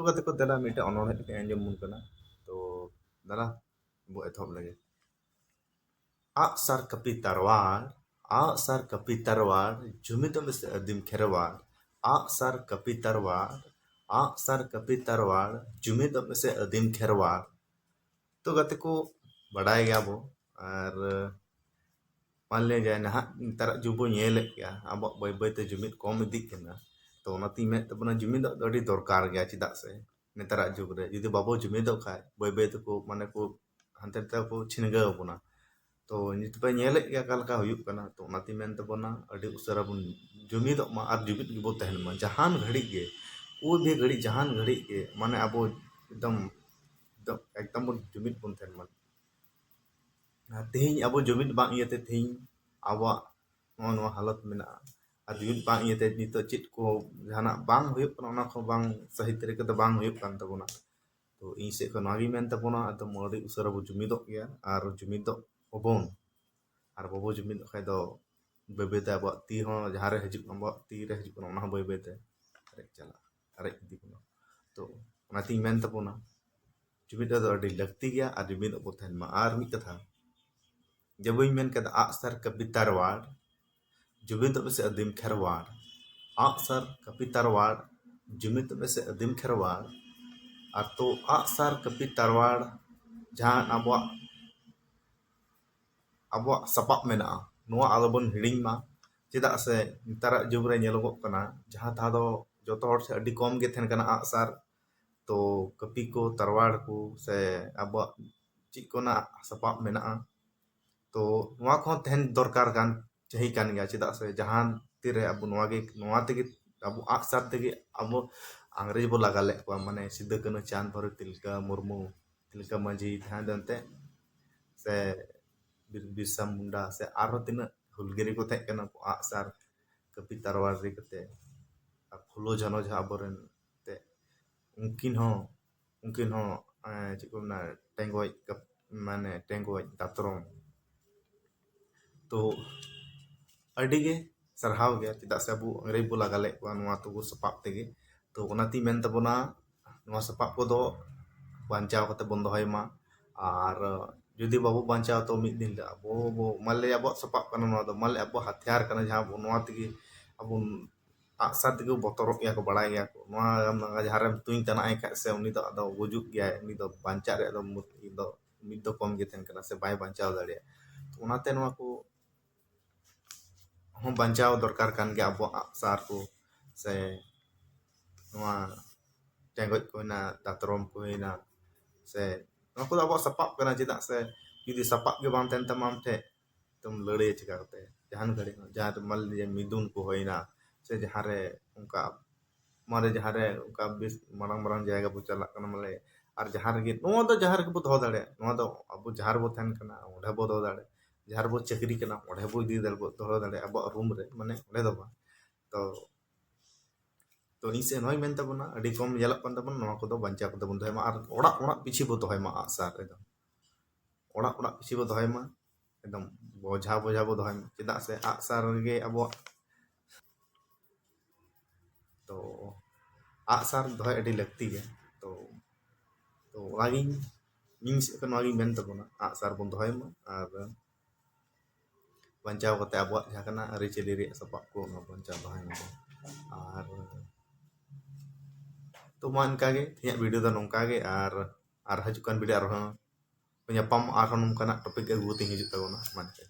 तो कते को दला मिटे अनोहे के अंजम मुन कना तो दला बो एथॉप लगे आगसार कपि तरवार आगसार कपि तरवार जुमित में से अदिम खेरवार आगसार कपि तरवार आगसार कपि तरवार जुमित में से अदिम खेरवार तो कते को बढ़ाए गया बो और मान ले जाए ना तरह जुबो नेले क्या अब बाय बाय ते जुमित कम इदी कना तो ओनाती में तबना जुमित अडी दरकार गया चिदा से नेतरा जुग रे जुदी बाबो जुमित खाय बाय बाय को माने को हंते ते को छिनगा बना तो नित पे नेले क्या काल का हुयुक कना तो ओनाती में तबना अडी उसरा बुन जुमित मा और जुमित गिबो तहन मा जहान घड़ी के वो भी घड़ी जहान घड़ी के माने अबो एकदम एकदम जुमित बुन तहन मा तेहिं अब जुमित बांग इयते तेहिं आवा नो हालत मेना और जुमित बांग इयते नित चित को जहाना बांग हुयुक कना ओना को बांग सही तरीके ते बांग हुयुक कान तबोना तो इन से को नागी मेन तबोना तो मोड़ी उसरा बो जुमित गया और जुमित ओबोन और बाबो जुमित खाय दो बेबेते अब ती हो जहां रे हिजुक अब ती रे हिजुक ओना बेबेते अरे चला अरे इदी को तो ओनाती मेन तबोना जुमित दो अडी लगती गया और जुमित बो तहन मा और मी कथा जब वही मेन कहता आगसर कपि तरवार जुमित में से अदिम खेरवार आगसर कपि तरवार जुमित में से अदिम खेरवार और तो आगसर कपि तरवार जहां अब सपाप मेना नोआ आलोबन हिडिंग मा चेदा से नितारा जुग रे नेलोगो कना जहां था दो जोतो हर से अडी कम गे थेन कना आगसर तो कपि को तरवार को से अब ची कोना सपाप मेना तो नोआ को तहन दरकार कान चाही कान गया चेदा से जहां तीरे अब नोआ तेगे अब आगसार तेगे अब अंग्रेज बो लगा ले को माने सिद्ध कनो चांद भरो तिलका मुर्मू तिलका मांझी थान दंते से बिरसा मुंडा से आरो तिन हुलगिरी को थे कना आगसार कपि तरवार रे कते फुलो जनो झा अबरन ते उनकिन हो चिको ना टेंगोय माने टेंगोय दातरम तो अडिगे सरहाव गया चिदा से अब अंग्रेज बो लगा ले तो सपाप तेगे तो ओनाती मेन तबना नोआ सपाप को दो बांचाव कते बन दोहयमा और जुदी बाबू बांचाव तो मिद दिन अब माले अब सपाप कना नोआ दो माले अब हथियार कना जहां बो नोआ तेगे अब आगसार तेगे बतर गया को बड़ा गया को नोआ जहां रे तुई तना आय का से उनी दो अदो गुजुक गया उनी दो बांचा रे दो मिद दो कम गे थेन कना से बाय बांचाव दाड़े तो ओनाते नोआ को हम बचाव दरकार कान गया अब आगसार को से नोआ टेंगोज को ना दातरम को ना से नोआ को अब सपाप कना चिदा से जुदी सपाप के बाम तेन तमाम थे तुम लड़े चिका करते जहान घड़ी जहां मान लीजिए मिदुन को होइना से जहां रे उनका मारे जहां रे उनका बिस मरंग मरंग जायगा बो चला कना माले और जहां रे नोआ दो जहां रे बो दो दाड़े नोआ दो अब जहां बो थन कना ओढे बो दो दाड़े जहां बो चक्री कना ओढे बो दी दल बो दो दाड़े अब रूम रे माने ओढे दो बा तो इसे नोय मेन तबना अडी कम यलक कन तबन नोआ को दो बंचा को तबन दोयमा और ओड़ा पीछे बो दोयमा आगसार एकदम ओड़ा पीछे बो दोयमा एकदम बोझा बो दोयमा चिदा से आगसार गे अब तो आगसार दोय अडी लगती है तो वागी इन से कन वागी मेन तबना आगसार बन दोयमा और बंचाव कते अब जहां कना अरि चली रे सपाप को बंचाव दोयमा और तो मा इनका गे थिया वीडियो दा नोंका गे और हजुकान वीडियो और न्यापाम और नोंकाना टॉपिक अगु ते हिजुक ताबोना मानते